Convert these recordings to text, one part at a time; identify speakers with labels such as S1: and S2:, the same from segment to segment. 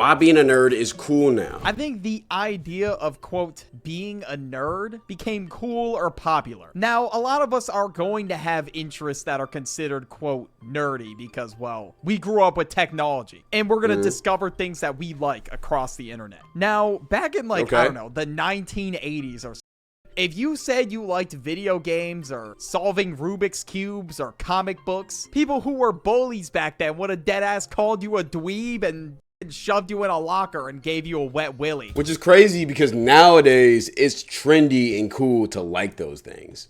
S1: why being a nerd is cool now.
S2: I think the idea of, quote, being a nerd became cool or popular. Now, a lot of us are going to have interests that are considered, quote, nerdy because, well, we grew up with technology and we're going to discover things that we like across the internet. Now, back in I don't know, the 1980s or so, if you said you liked video games or solving Rubik's Cubes or comic books, people who were bullies back then would have deadass called you a dweeb and shoved you in a locker and gave you a wet willy.
S1: Which is crazy because nowadays it's trendy and cool to like those things.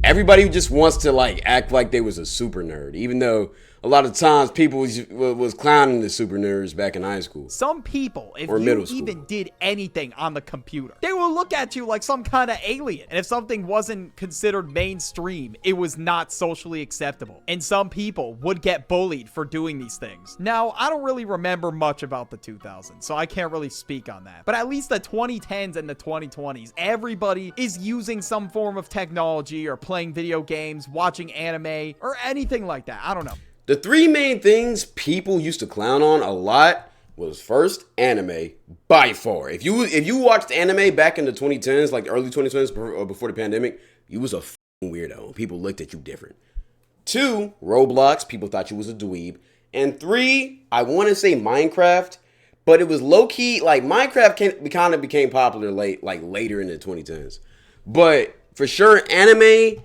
S1: Everybody just wants to act like they was a super nerd, even though a lot of times people was clowning the super nerds back in high school.
S2: Some people, if you even did anything on the computer, they will look at you like some kind of alien. And if something wasn't considered mainstream, it was not socially acceptable. And some people would get bullied for doing these things. Now, I don't really remember much about the 2000s, so I can't really speak on that. But at least the 2010s and the 2020s, everybody is using some form of technology or playing video games, watching anime, or anything like that. I don't know.
S1: The three main things people used to clown on a lot was first, anime, by far. If you watched anime back in the 2010s, like the early 2010s before the pandemic, you was a f***ing weirdo. People looked at you different. 2, Roblox. People thought you was a dweeb. And 3, I want to say Minecraft, but it was low-key, Minecraft kind of became popular later in the 2010s. But for sure, anime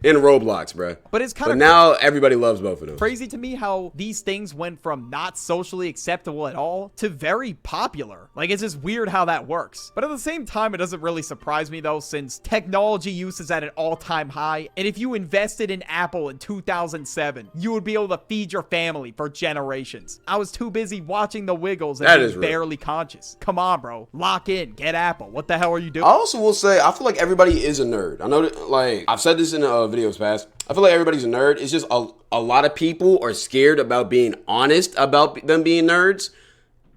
S1: and Roblox, bro.
S2: But it's kind
S1: But
S2: of
S1: now everybody loves both of them.
S2: crazy to me how these things went from not socially acceptable at all to very popular. It's just weird how that works. But at the same time, it doesn't really surprise me though, since technology use is at an all-time high. And if you invested in Apple in 2007, you would be able to feed your family for generations. I was too busy watching The Wiggles and was barely conscious. Come on, bro. Lock in. Get Apple. What the hell are you doing?
S1: I also will say, I feel like everybody is a nerd. I know that, I've said this in videos past. I feel like everybody's a nerd. It's just a lot of people are scared about being honest about them being nerds.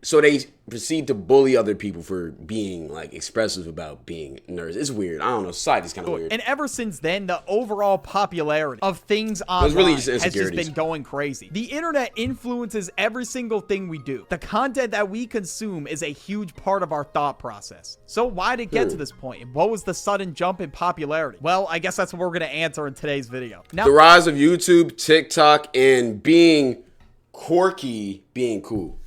S1: So they proceed to bully other people for being expressive about being nerds. It's weird. I don't know. Society's kind of weird.
S2: And ever since then, the overall popularity of things online has just been going crazy. The internet influences every single thing we do. The content that we consume is a huge part of our thought process. So why did it get to this point? And what was the sudden jump in popularity? Well, I guess that's what we're going to answer in today's video. Now,
S1: the rise of YouTube, TikTok, and being quirky being cool.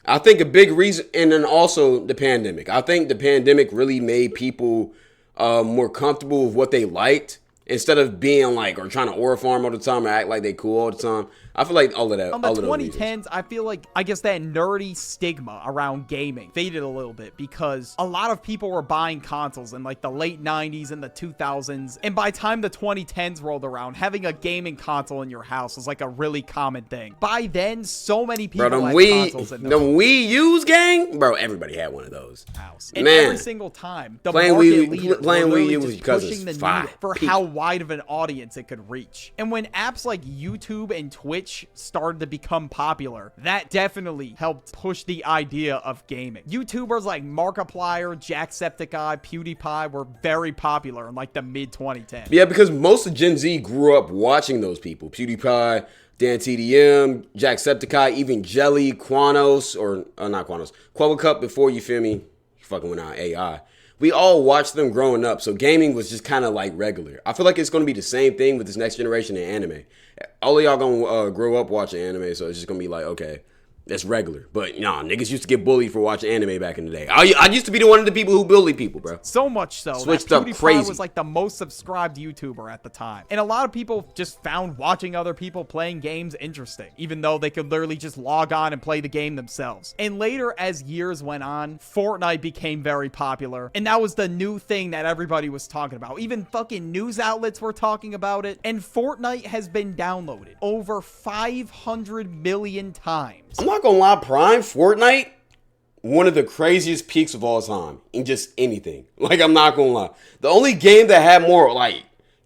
S1: I think a big reason, and then also the pandemic. I think the pandemic really made people more comfortable with what they liked instead of being or trying to aura farm all the time or act like they cool all the time. I feel like all of that.
S2: On the 2010s, I feel like, I guess that nerdy stigma around gaming faded a little bit because a lot of people were buying consoles in the late 90s and the 2000s. And by the time the 2010s rolled around, having a gaming console in your house was a really common thing. By then, so many people had consoles in their house.
S1: The Wii U's gang? Bro, everybody had one of those.
S2: And every single time, the market leaders
S1: playing
S2: were
S1: Wii
S2: really
S1: U was
S2: just
S1: because
S2: pushing the
S1: it's
S2: needle for how wide of an audience it could reach. And when apps like YouTube and Twitch started to become popular, that definitely helped push the idea of gaming. YouTubers like Markiplier, Jacksepticeye, PewDiePie were very popular in the mid 2010s.
S1: Yeah, because most of Gen Z grew up watching those people. PewDiePie, Dan TDM, Jacksepticeye, even Jelly, Quanos, or not Quanos, Quabblecup before, you feel me, fucking went out AI. We all watched them growing up, so gaming was just kind of regular. I feel like it's going to be the same thing with this next generation in anime. All of y'all going to grow up watching anime, so it's just going to be okay, that's regular. But nah, niggas used to get bullied for watching anime back in the day. I used to be one of the people who bullied people, bro.
S2: So much so
S1: Switched
S2: that
S1: up
S2: PewDiePie
S1: crazy.
S2: was the most subscribed YouTuber at the time. And a lot of people just found watching other people playing games interesting, even though they could literally just log on and play the game themselves. And later, as years went on, Fortnite became very popular. And that was the new thing that everybody was talking about. Even fucking news outlets were talking about it. And Fortnite has been downloaded over 500 million times.
S1: I'm not gonna lie, Prime Fortnite, one of the craziest peaks of all time in just anything. I'm not gonna lie. The only game that had more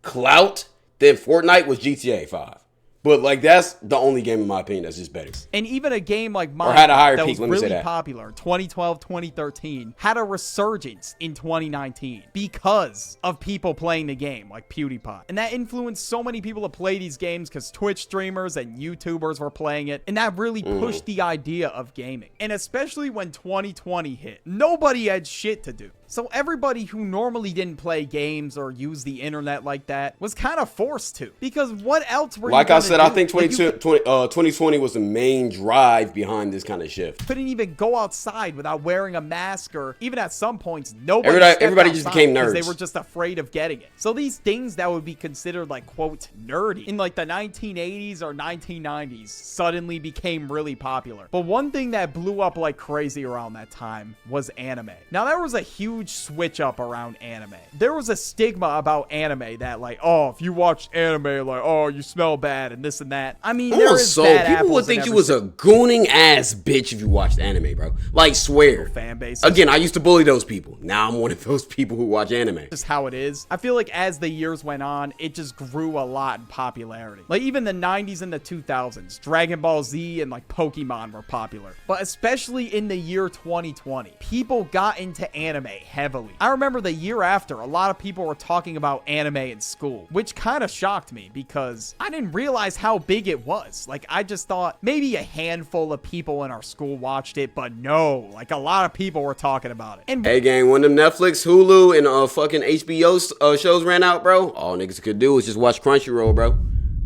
S1: clout than Fortnite was GTA 5. But like that's the only game in my opinion that's just better.
S2: And even a game like Minecraft
S1: had a higher
S2: that
S1: peak,
S2: was
S1: let me say
S2: really
S1: that.
S2: popular, 2012, 2013, had a resurgence in 2019 because of people playing the game like PewDiePie. And that influenced so many people to play these games because Twitch streamers and YouTubers were playing it. And that really pushed the idea of gaming. And especially when 2020 hit, nobody had shit to do. So everybody who normally didn't play games or use the internet like that was kind of forced to. Because what else were you
S1: Like I
S2: gonna
S1: said,
S2: do?
S1: I think
S2: Like, you
S1: 2020 was the main drive behind this kind of shift.
S2: couldn't even go outside without wearing a mask, or even at some points, nobody stepped
S1: Everybody just
S2: outside
S1: became
S2: because
S1: nerds.
S2: they were just afraid of getting it. So these things that would be considered like, quote, nerdy in like the 1980s or 1990s suddenly became really popular. But one thing that blew up like crazy around that time was anime. Now there was a huge switch up around anime. There was a stigma about anime that like, oh, if you watch anime, like, oh, you smell bad and this and that. I mean, there is
S1: So
S2: bad
S1: people would
S2: apples
S1: think
S2: in
S1: you was
S2: every
S1: a gooning ass bitch if you watched anime, bro. Like swear.
S2: fan base.
S1: Again, I used to bully those people. Now I'm one of those people who watch anime.
S2: Just how it is. I feel like as the years went on, it just grew a lot in popularity. Like even the 90s and the 2000s, Dragon Ball Z and like Pokemon were popular. But especially in the year 2020, people got into anime heavily. I remember the year after, a lot of people were talking about anime in school, which kind of shocked me because I didn't realize how big it was. Like I just thought maybe a handful of people in our school watched it, but no, like a lot of people were talking about it. And
S1: Hey gang, when them Netflix, Hulu, and fucking HBO shows ran out, bro, all niggas could do was just watch Crunchyroll, bro.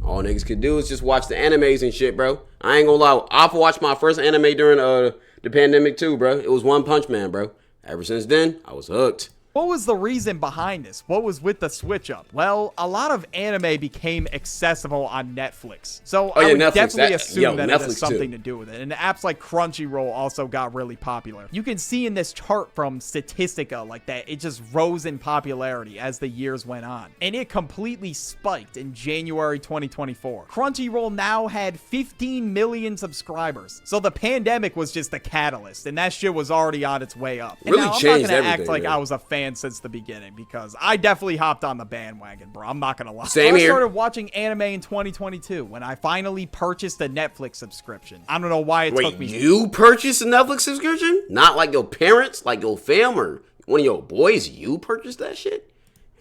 S1: All niggas could do is just watch the animes and shit, bro. I ain't gonna lie, I've watched my first anime during the pandemic too, bro. It was One Punch Man, bro. Ever since then, I was hooked.
S2: what was the reason behind this? What was with the switch up? Well, a lot of anime became accessible on Netflix. So I
S1: yeah,
S2: would
S1: Netflix,
S2: definitely assume that it
S1: Netflix
S2: has
S1: too.
S2: something to do with it. And apps like Crunchyroll also got really popular. You can see in this chart from Statistica like that, it just rose in popularity as the years went on. And it completely spiked in January 2024. Crunchyroll now had 15 million subscribers. So the pandemic was just the catalyst, and that shit was already on its way up. And
S1: Really
S2: now, I'm
S1: changed
S2: not gonna act
S1: everything,
S2: like
S1: man.
S2: I was a fan since the beginning because I definitely hopped on the bandwagon, bro. I'm not gonna lie.
S1: Same
S2: I
S1: here.
S2: started watching anime in 2022 when I finally purchased a Netflix subscription. I don't know why it
S1: Wait,
S2: took me.
S1: you purchased a Netflix subscription? Not like your parents, like your fam or one of your boys, you purchased that shit?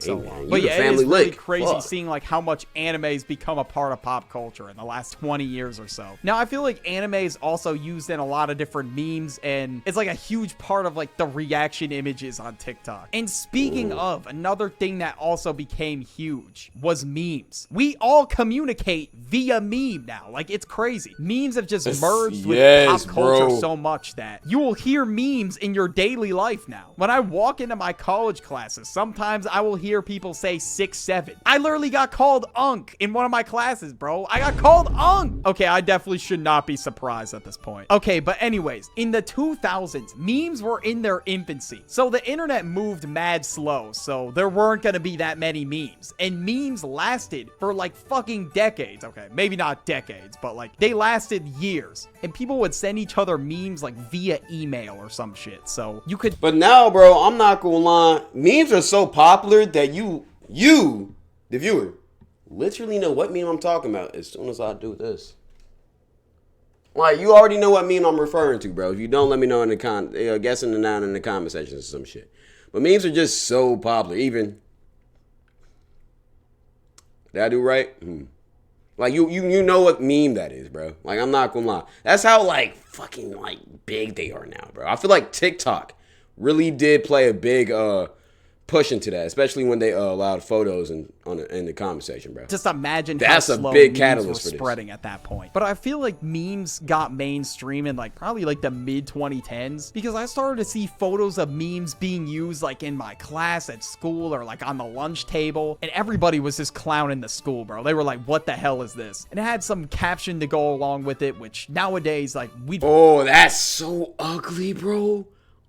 S1: Hey, man, you
S2: But
S1: the
S2: yeah, it is
S1: family
S2: really
S1: lick.
S2: crazy
S1: Fuck.
S2: seeing like how much anime's become a part of pop culture in the last 20 years or so. Now, I feel like anime is also used in a lot of different memes, and it's like a huge part of like the reaction images on TikTok. And speaking of, another thing that also became huge was memes. We all communicate via meme now. Like, it's crazy. Memes have just merged with
S1: yes,
S2: pop culture
S1: bro.
S2: so much that you will hear memes in your daily life now. When I walk into my college classes, sometimes I will hear people say 6'7". I literally got called Unk in one of my classes, bro. I got called Unk. Okay, I definitely should not be surprised at this point. Okay, but anyways, in the 2000s, memes were in their infancy. So the internet moved mad slow, so there weren't gonna be that many memes. And memes lasted for like fucking decades. Okay, maybe not decades, but like they lasted years. And people would send each other memes like via email or some shit. So you could
S1: But now, bro, I'm not gonna lie. Memes are so popular that you, the viewer, literally know what meme I'm talking about as soon as I do this. Like, you already know what meme I'm referring to, bro. If you don't, let me know in the guessing it down in the comment section or some shit. But memes are just so popular. Even, did I do right? Like, you know what meme that is, bro. Like, I'm not gonna lie. That's how, like, fucking, like, big they are now, bro. I feel like TikTok really did play a big push into that, especially when they allowed photos in the comment section, bro.
S2: just imagine
S1: That's
S2: how
S1: a
S2: slow
S1: big
S2: memes
S1: catalyst
S2: were
S1: for this.
S2: spreading at that point. But I feel like memes got mainstream in like probably like the mid 2010s because I started to see photos of memes being used like in my class at school or like on the lunch table, and everybody was just clowning the school, bro. They were like, what the hell is this? And it had some caption to go along with it, which nowadays like we
S1: Oh, that's so ugly, bro.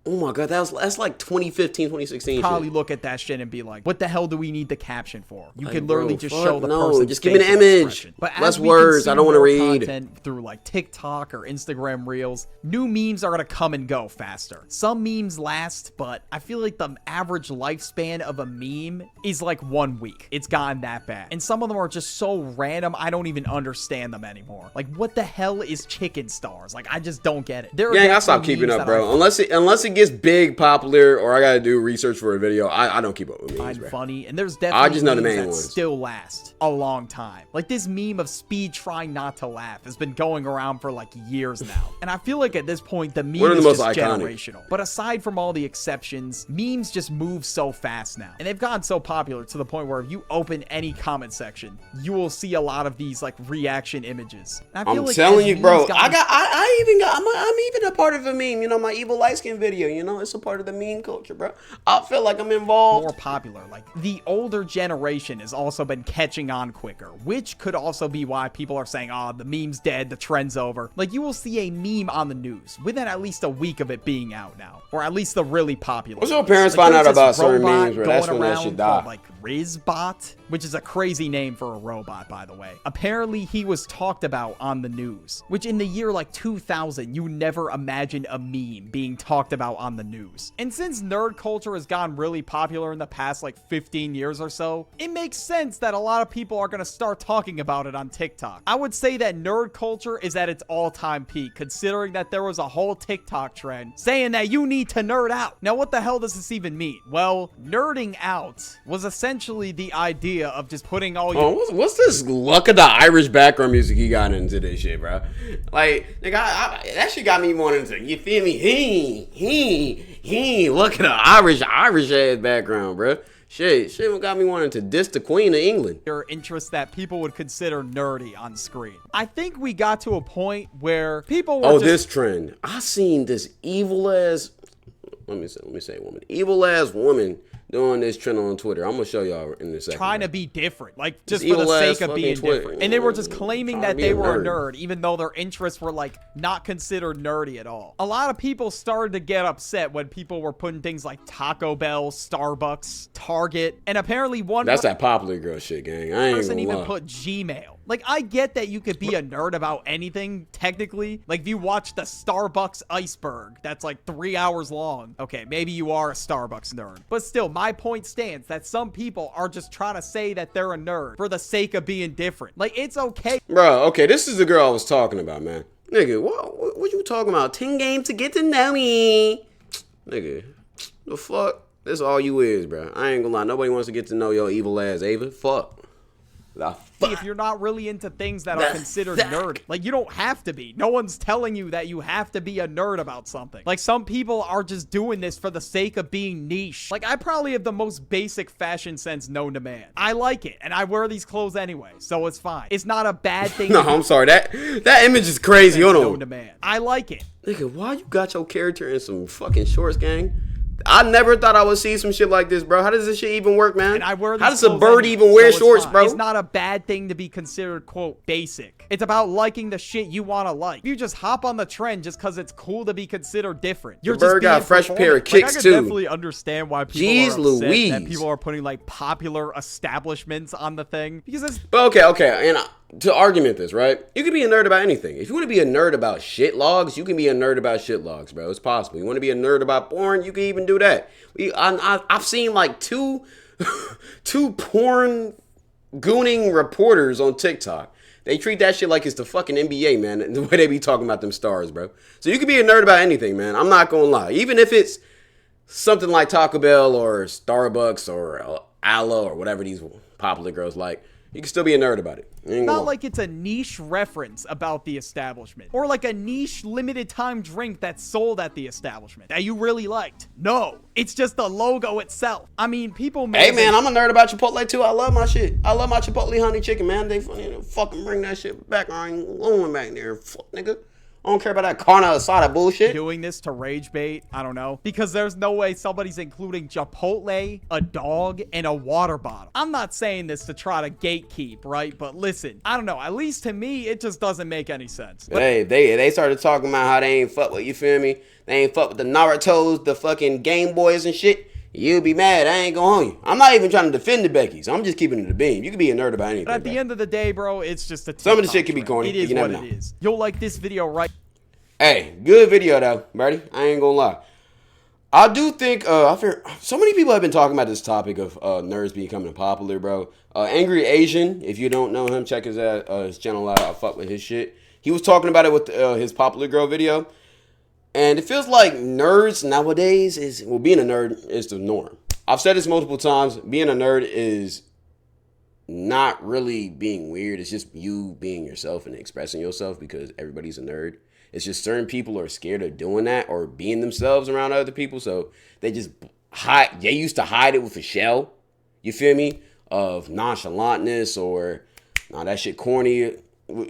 S1: Oh my god, that's like 2015, 2016
S2: Probably
S1: shit.
S2: look at that shit and be like, what the hell do we need the caption for? You
S1: Like,
S2: can literally
S1: bro,
S2: just
S1: fuck
S2: show the
S1: no,
S2: person's
S1: just give me the
S2: facial
S1: image.
S2: expression. But
S1: Less
S2: as we
S1: words, I
S2: consume
S1: don't wanna
S2: more
S1: read.
S2: content through like TikTok or Instagram Reels, new memes are gonna come and go faster. Some memes last, but I feel like the average lifespan of a meme is like 1 week. It's gotten that bad. And some of them are just so random, I don't even understand them anymore. Like, what the hell is chicken stars? Like, I just don't get it. There are
S1: Yeah, I
S2: definitely
S1: stopped keeping
S2: memes
S1: up,
S2: that
S1: bro. Unless it gets big, popular, or I gotta do research for a video, I don't keep up with memes,
S2: find
S1: bro.
S2: funny, and there's definitely
S1: just know the
S2: memes
S1: main
S2: that
S1: ones.
S2: still last a long time. Like this meme of Speed trying not to laugh has been going around for like years now, and I feel like at this point the meme
S1: One of
S2: is
S1: the most
S2: just
S1: iconic.
S2: generational. But aside from all the exceptions, memes just move so fast now, and they've gotten so popular to the point where if you open any comment section, you will see a lot of these like reaction images. And I feel
S1: I'm
S2: like
S1: telling
S2: as
S1: you,
S2: memes
S1: bro.
S2: gotten
S1: I'm even a part of a meme. You know, my evil light skin video. You know, it's a part of the meme culture, bro. I feel like I'm involved.
S2: more popular. Like the older generation has also been catching on quicker, which could also be why people are saying, oh, the meme's dead, the trend's over. Like you will see a meme on the news within at least a week of it being out now, or at least the really popular.
S1: What's your
S2: ones.
S1: parents
S2: Like,
S1: find
S2: there's
S1: out
S2: this
S1: about certain
S2: robot
S1: memes, bro? That's
S2: going
S1: when that
S2: around
S1: shit
S2: called,
S1: die.
S2: like Rizbot, which is a crazy name for a robot, by the way. Apparently, he was talked about on the news, which in the year like 2000, you never imagined a meme being talked about on the news. And since nerd culture has gotten really popular in the past like 15 years or so, it makes sense that a lot of people are going to start talking about it on TikTok. I would say that nerd culture is at its all-time peak, considering that there was a whole TikTok trend saying that you need to nerd out. Now, what the hell does this even mean? Well, nerding out was essentially the idea of just putting all your
S1: What's this luck of the Irish background music you got into this shit, bro? Like, nigga, that shit got me wanting to, you feel me? Look at the Irish ass background, bro. Shit got me wanting to diss the Queen of England.
S2: your interests that people would consider nerdy on screen. I think we got to a point where people were
S1: Oh,
S2: just
S1: this trend. I seen this evil ass, let me say woman. Evil ass woman doing this trend on Twitter. I'm gonna show y'all in a second.
S2: trying
S1: bro.
S2: to be different, like just
S1: This
S2: for the
S1: evil-ass
S2: sake of
S1: fucking
S2: being
S1: Twitter.
S2: different. And they were just claiming
S1: Trying to
S2: that
S1: be
S2: they
S1: a
S2: were a
S1: nerd.
S2: nerd, even though their interests were like not considered nerdy at all. A lot of people started to get upset when people were putting things like Taco Bell, Starbucks, Target, and apparently one
S1: That's that popular girl shit, gang. I ain't
S2: person
S1: gonna
S2: even
S1: lie.
S2: put Gmail. Like, I get that you could be a nerd about anything, technically. Like, if you watch the Starbucks iceberg, that's like 3 hours long. Okay, maybe you are a Starbucks nerd. But still, my point stands that some people are just trying to say that they're a nerd for the sake of being different. Like, it's okay.
S1: Bro, okay, this is the girl I was talking about, man. Nigga, what you talking about? 10 games to get to know me. Nigga, the fuck? This all you is, bro. I ain't gonna lie. Nobody wants to get to know your evil ass, Ava. Fuck. The fuck.
S2: If you're not really into things that are considered nerd, like you don't have to be. No one's telling you that you have to be a nerd about something. Like some people are just doing this for the sake of being niche. Like I probably have the most basic fashion sense known to man. I like it and I wear these clothes anyway, so it's fine. It's not a bad thing.
S1: No, I'm sorry. That image is crazy. Hold
S2: known
S1: on.
S2: to man. I like it.
S1: Nigga, why you got your character in some fucking shorts, gang? I never thought I would see some shit like this, bro. How does this shit even work, man?
S2: And I wear these
S1: How does a
S2: clothes
S1: bird
S2: anyway,
S1: even wear
S2: so it's
S1: shorts,
S2: fine.
S1: bro?
S2: It's not a bad thing to be considered, quote, basic. It's about liking the shit you want to like. If you just hop on the trend just because it's cool to be considered different, you're
S1: The bird
S2: just
S1: got
S2: being
S1: a fresh pair of
S2: performative.
S1: kicks,
S2: I can
S1: too.
S2: definitely understand why people
S1: Jeez
S2: are upset
S1: Louise.
S2: that people are putting like popular establishments on the thing because it's
S1: But okay, and to argument this, right? You can be a nerd about anything. If you want to be a nerd about shit logs, you can be a nerd about shit logs, bro. It's possible. You want to be a nerd about porn, you can even do that. I've seen like two porn gooning reporters on TikTok. They treat that shit like it's the fucking NBA, man. The way they be talking about them stars, bro. So you can be a nerd about anything, man. I'm not gonna lie. Even if it's something like Taco Bell or Starbucks or Aloe or whatever these popular girls like, you can still be a nerd about it.
S2: not like it's a niche reference about the establishment or like a niche limited time drink that's sold at the establishment that you really liked. No, it's just the logo itself. I mean, people may
S1: Hey man, I'm a nerd about Chipotle too. I love my shit. I love my Chipotle honey chicken, man. They fucking bring that shit back. I ain't going back there. Fuck, nigga. I don't care about that carne asada bullshit.
S2: Doing this to rage bait, I don't know, because there's no way somebody's including Chipotle, a dog, and a water bottle. I'm not saying this to try to gatekeep, right? But listen, I don't know, at least to me, it just doesn't make any sense.
S1: But hey, they started talking about how they ain't fuck with, you feel me? They ain't fuck with the Naruto's, the fucking Game Boys and shit. You'll be mad. I ain't gonna hold you. I'm not even trying to defend the Beckys. I'm just keeping it a beam. You can be a nerd about anything.
S2: But at the end of the day, bro, it's just a
S1: some of the shit can be corny.
S2: It is what it is. You'll like this video, right?
S1: Hey, good video though, buddy. I ain't gonna lie. I do think I fear so many people have been talking about this topic of nerds becoming popular, bro. Angry Asian, if you don't know him, check his channel out. I fuck with his shit. He was talking about it with his Popular Girl video. And it feels like nerds nowadays being a nerd is the norm. I've said this multiple times. Being a nerd is not really being weird. It's just you being yourself and expressing yourself because everybody's a nerd. It's just certain people are scared of doing that or being themselves around other people. So they just hide. They used to hide it with a shell. You feel me? Of nonchalantness or, nah, that shit corny.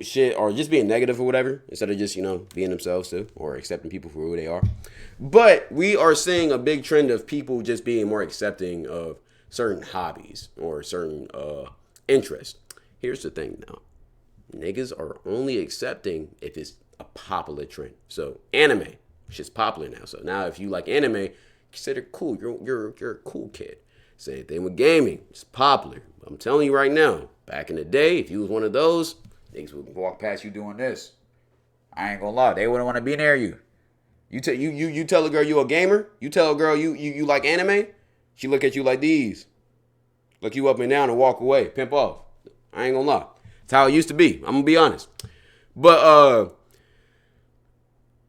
S1: Shit, or just being negative or whatever, instead of just, being themselves too, or accepting people for who they are. But we are seeing a big trend of people just being more accepting of certain hobbies or certain interests. Here's the thing now. Niggas are only accepting if it's a popular trend. So anime, shit's popular now. So now if you like anime, consider cool. You're a cool kid. Same thing with gaming. It's popular. I'm telling you right now, back in the day, if you was one of those, niggas would walk past you doing this. I ain't gonna lie, they wouldn't want to be near you. You tell a girl you a gamer. You tell a girl you like anime. She look at you like these, look you up and down and walk away, pimp off. I ain't gonna lie. That's how it used to be. I'm gonna be honest. But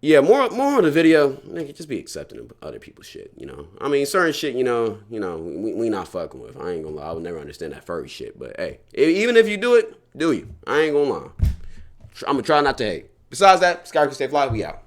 S1: yeah, more of the video. Nigga, just be accepting of other people's shit. I mean, certain shit. We not fucking with. I ain't gonna lie. I would never understand that furry shit. But hey, even if you do it, do you? I ain't gonna lie. I'm gonna try not to hate. Besides that, Sky can stay fly. We out.